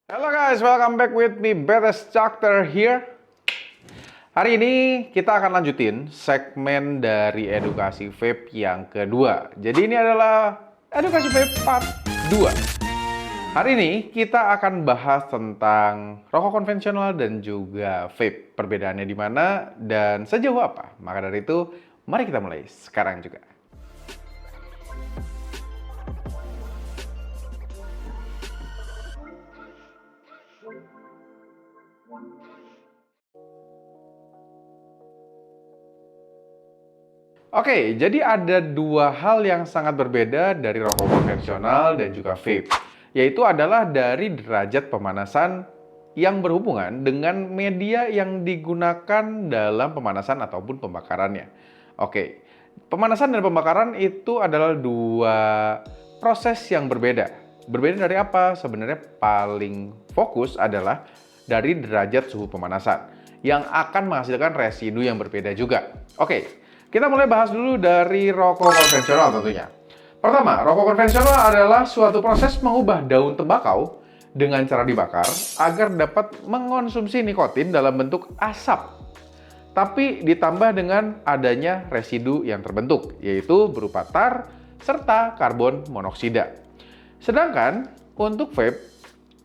Hello guys, welcome back with me, Betes Doctor here. Hari ini kita akan lanjutin segmen dari edukasi vape yang kedua. Jadi ini adalah edukasi vape part 2. Hari ini kita akan bahas tentang rokok konvensional dan juga vape. Perbedaannya di mana dan sejauh apa. Maka dari itu, mari kita mulai sekarang juga. Oke, jadi ada dua hal yang sangat berbeda dari rokok konvensional dan juga vape, yaitu adalah dari derajat pemanasan yang berhubungan dengan media yang digunakan dalam pemanasan ataupun pembakarannya. Oke, pemanasan dan pembakaran itu adalah dua proses yang berbeda. Berbeda dari apa? Sebenarnya paling fokus adalah dari derajat suhu pemanasan yang akan menghasilkan residu yang berbeda juga. Oke. Kita mulai bahas dulu dari rokok konvensional tentunya. Pertama, rokok konvensional adalah suatu proses mengubah daun tembakau dengan cara dibakar agar dapat mengonsumsi nikotin dalam bentuk asap. Tapi ditambah dengan adanya residu yang terbentuk, yaitu berupa tar serta karbon monoksida. Sedangkan untuk vape,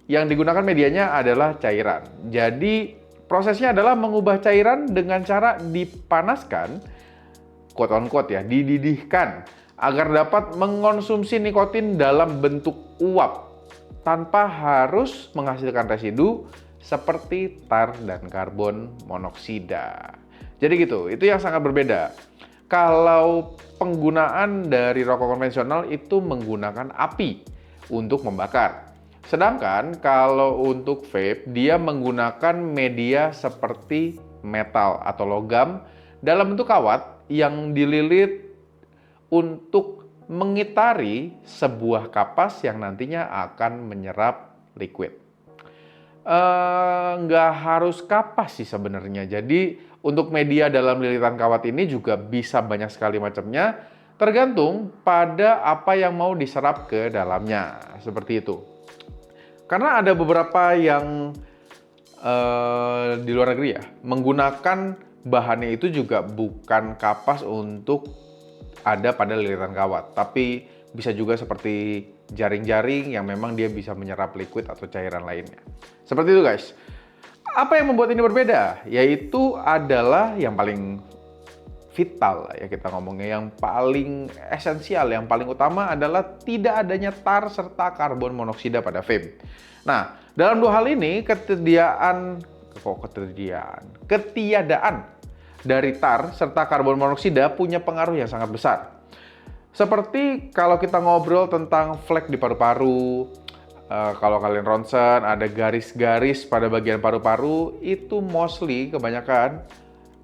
yang digunakan medianya adalah cairan. Jadi prosesnya adalah mengubah cairan dengan cara dipanaskan, quote on quote ya, dididihkan agar dapat mengonsumsi nikotin dalam bentuk uap tanpa harus menghasilkan residu seperti tar dan karbon monoksida. Jadi gitu, itu yang sangat berbeda. Kalau penggunaan dari rokok konvensional itu menggunakan api untuk membakar. Sedangkan kalau untuk vape, dia menggunakan media seperti metal atau logam dalam bentuk kawat yang dililit untuk mengitari sebuah kapas yang nantinya akan menyerap liquid. Nggak harus kapas sih sebenarnya. Jadi untuk media dalam lilitan kawat ini juga bisa banyak sekali macamnya, tergantung pada apa yang mau diserap ke dalamnya. Seperti itu. Karena ada beberapa yang di luar negeri ya, menggunakan bahannya itu juga bukan kapas untuk ada pada lilitan kawat, tapi bisa juga seperti jaring-jaring yang memang dia bisa menyerap liquid atau cairan lainnya. Seperti itu guys. Apa yang membuat ini berbeda? Yaitu adalah yang paling vital ya kita ngomongnya, yang paling esensial, yang paling utama adalah tidak adanya tar serta karbon monoksida pada vape. Nah, dalam dua hal ini ketiadaan dari tar serta karbon monoksida punya pengaruh yang sangat besar. Seperti kalau kita ngobrol tentang flek di paru-paru, kalau kalian ronsen ada garis-garis pada bagian paru-paru, itu mostly kebanyakan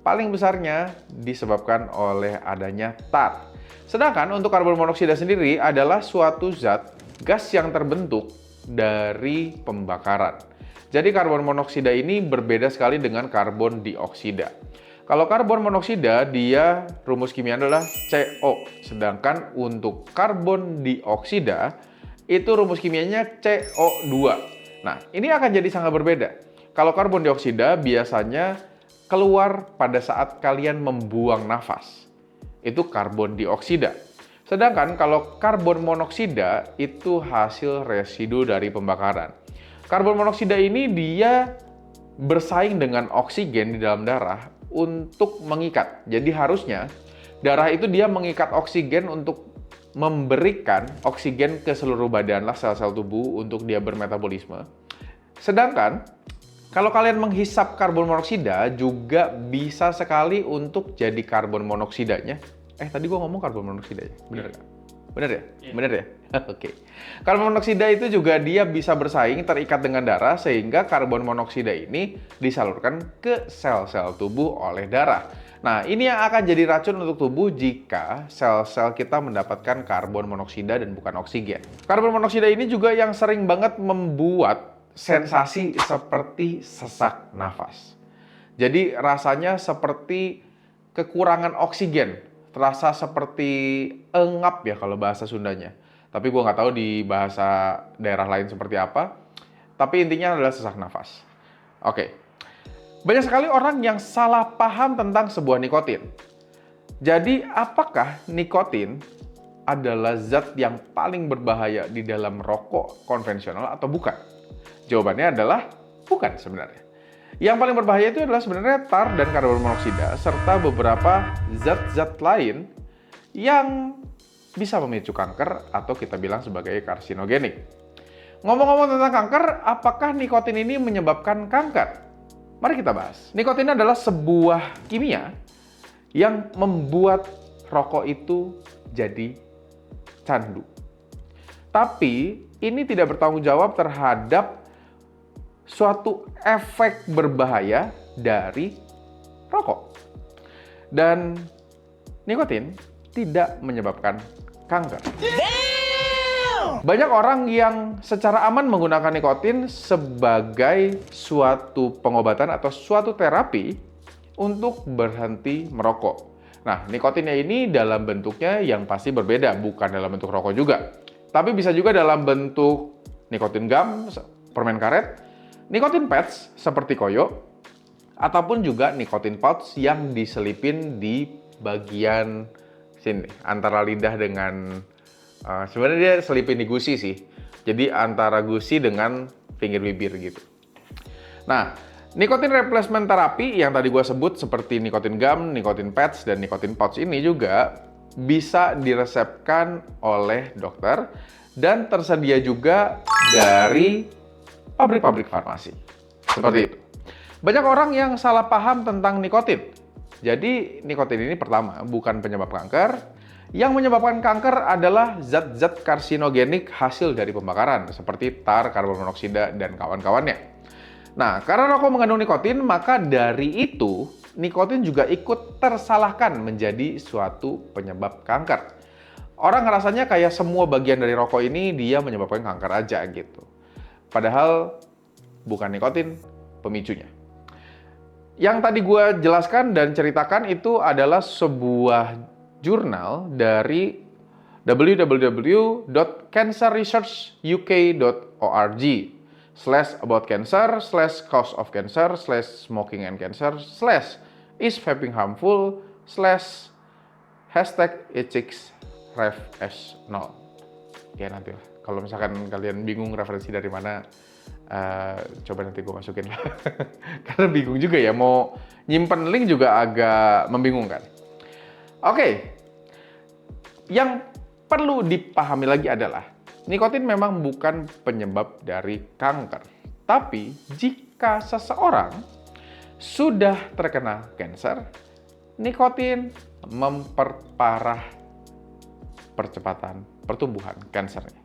paling besarnya disebabkan oleh adanya tar. Sedangkan untuk karbon monoksida sendiri adalah suatu zat gas yang terbentuk dari pembakaran. Jadi karbon monoksida ini berbeda sekali dengan karbon dioksida. Kalau karbon monoksida, dia rumus kimia adalah CO. Sedangkan untuk karbon dioksida, itu rumus kimianya CO2. Nah, ini akan jadi sangat berbeda. Kalau karbon dioksida biasanya keluar pada saat kalian membuang nafas. Itu karbon dioksida. Sedangkan kalau karbon monoksida, itu hasil residu dari pembakaran. Karbon monoksida ini dia bersaing dengan oksigen di dalam darah untuk mengikat. Jadi harusnya darah itu dia mengikat oksigen untuk memberikan oksigen ke seluruh badan lah, sel-sel tubuh untuk dia bermetabolisme. Sedangkan kalau kalian menghisap karbon monoksida juga bisa sekali untuk jadi karbon monoksidanya. Tadi gua ngomong karbon monoksida ya? Bener nggak? Bener ya? Yeah. Bener ya? Oke. Karbon monoksida itu juga dia bisa bersaing terikat dengan darah sehingga karbon monoksida ini disalurkan ke sel-sel tubuh oleh darah. Nah, ini yang akan jadi racun untuk tubuh jika sel-sel kita mendapatkan karbon monoksida dan bukan oksigen. Karbon monoksida ini juga yang sering banget membuat sensasi seperti sesak nafas. Jadi rasanya seperti kekurangan oksigen. Terasa seperti engap ya kalau bahasa Sundanya. Tapi gue nggak tahu di bahasa daerah lain seperti apa. tapi intinya adalah sesak nafas. Oke, banyak sekali orang yang salah paham tentang sebuah nikotin. Jadi, apakah nikotin adalah zat yang paling berbahaya di dalam rokok konvensional atau bukan? Jawabannya adalah bukan sebenarnya. Yang paling berbahaya itu adalah sebenarnya tar dan karbon monoksida serta beberapa zat-zat lain yang bisa memicu kanker atau kita bilang sebagai karsinogenik. Ngomong-ngomong tentang kanker, apakah nikotin ini menyebabkan kanker? Mari kita bahas. Nikotin adalah sebuah kimia yang membuat rokok itu jadi candu. Tapi ini tidak bertanggung jawab terhadap suatu efek berbahaya dari rokok. Dan nikotin tidak menyebabkan kanker. Banyak orang yang secara aman menggunakan nikotin sebagai suatu pengobatan atau suatu terapi untuk berhenti merokok. Nah, nikotinnya ini dalam bentuknya yang pasti berbeda, bukan dalam bentuk rokok juga. Tapi bisa juga dalam bentuk nikotin gum, permen karet, nikotin pads seperti koyo, ataupun juga nikotin pouch yang diselipin di bagian sini, antara lidah dengan sebenarnya dia selipin di gusi sih. Jadi antara gusi dengan pinggir bibir gitu. Nah, nikotin replacement terapi yang tadi gue sebut seperti nikotin gum, nikotin pads, dan nikotin pouch ini juga bisa diresepkan oleh dokter dan tersedia juga dari pabrik-pabrik farmasi. Seperti itu. Banyak orang yang salah paham tentang nikotin. Jadi nikotin ini pertama bukan penyebab kanker. Yang menyebabkan kanker adalah zat-zat karsinogenik hasil dari pembakaran seperti tar, karbon monoksida, dan kawan-kawannya. Nah, karena rokok mengandung nikotin, maka dari itu nikotin juga ikut tersalahkan menjadi suatu penyebab kanker. Orang ngerasanya kayak semua bagian dari rokok ini dia menyebabkan kanker aja gitu. Padahal bukan nikotin pemicunya. Yang tadi gue jelaskan dan ceritakan itu adalah sebuah jurnal dari www.cancerresearch.uk.org/about-cancer/cause-of-cancer/smoking and cancer/is vaping harmful/#ethicsref0. Ya nanti lah. Kalau misalkan kalian bingung referensi dari mana, coba nanti gue masukin lah. Karena bingung juga ya, mau nyimpen link juga agak membingungkan. Oke, yang perlu dipahami lagi adalah nikotin memang bukan penyebab dari kanker. Tapi jika seseorang sudah terkena kanker, nikotin memperparah percepatan pertumbuhan kansernya.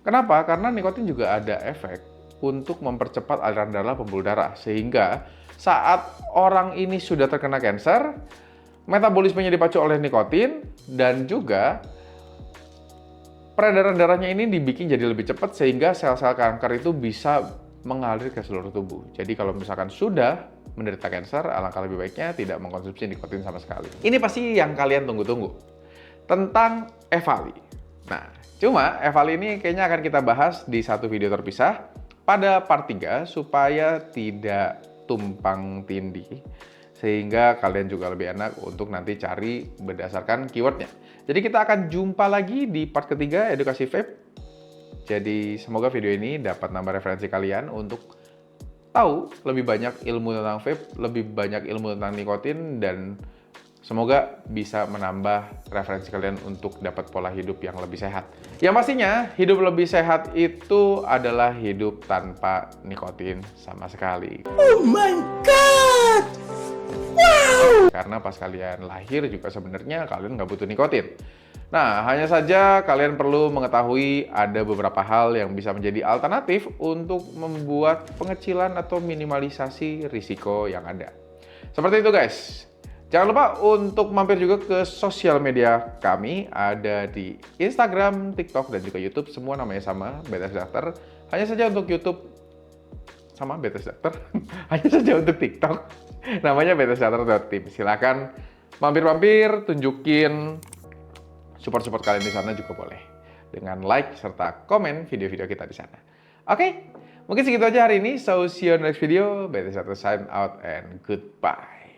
Kenapa? Karena nikotin juga ada efek untuk mempercepat aliran darah pembuluh darah. Sehingga saat orang ini sudah terkena kanker, metabolismenya dipacu oleh nikotin dan juga peredaran darahnya ini dibikin jadi lebih cepat sehingga sel-sel kanker itu bisa mengalir ke seluruh tubuh. Jadi kalau misalkan sudah menderita kanker, alangkah lebih baiknya tidak mengkonsumsi nikotin sama sekali. Ini pasti yang kalian tunggu-tunggu. Tentang EVALI. Nah, cuma EVALI ini kayaknya akan kita bahas di satu video terpisah pada part 3 supaya tidak tumpang tindih. Sehingga kalian juga lebih enak untuk nanti cari berdasarkan keywordnya. Jadi kita akan jumpa lagi di part ketiga edukasi vape. Jadi semoga video ini dapat nambah referensi kalian untuk tahu lebih banyak ilmu tentang vape, lebih banyak ilmu tentang nikotin, dan semoga bisa menambah referensi kalian untuk dapat pola hidup yang lebih sehat. Yang pastinya hidup lebih sehat itu adalah hidup tanpa nikotin sama sekali. Oh my God! Wow! Karena pas kalian lahir juga sebenarnya kalian nggak butuh nikotin. Nah, hanya saja kalian perlu mengetahui ada beberapa hal yang bisa menjadi alternatif untuk membuat pengecilan atau minimalisasi risiko yang ada. Seperti itu guys. Jangan lupa untuk mampir juga ke sosial media kami, ada di Instagram, TikTok, dan juga YouTube. Semua namanya sama, BTS Doctor. Hanya saja untuk YouTube sama BTS Doctor. Hanya saja untuk TikTok namanya btsdoctor.team. Silakan mampir-mampir, tunjukin support kalian di sana juga boleh dengan like serta komen video-video kita di sana. Oke, Mungkin segitu aja hari ini. So, see you on the next video. BT1 sign out and goodbye.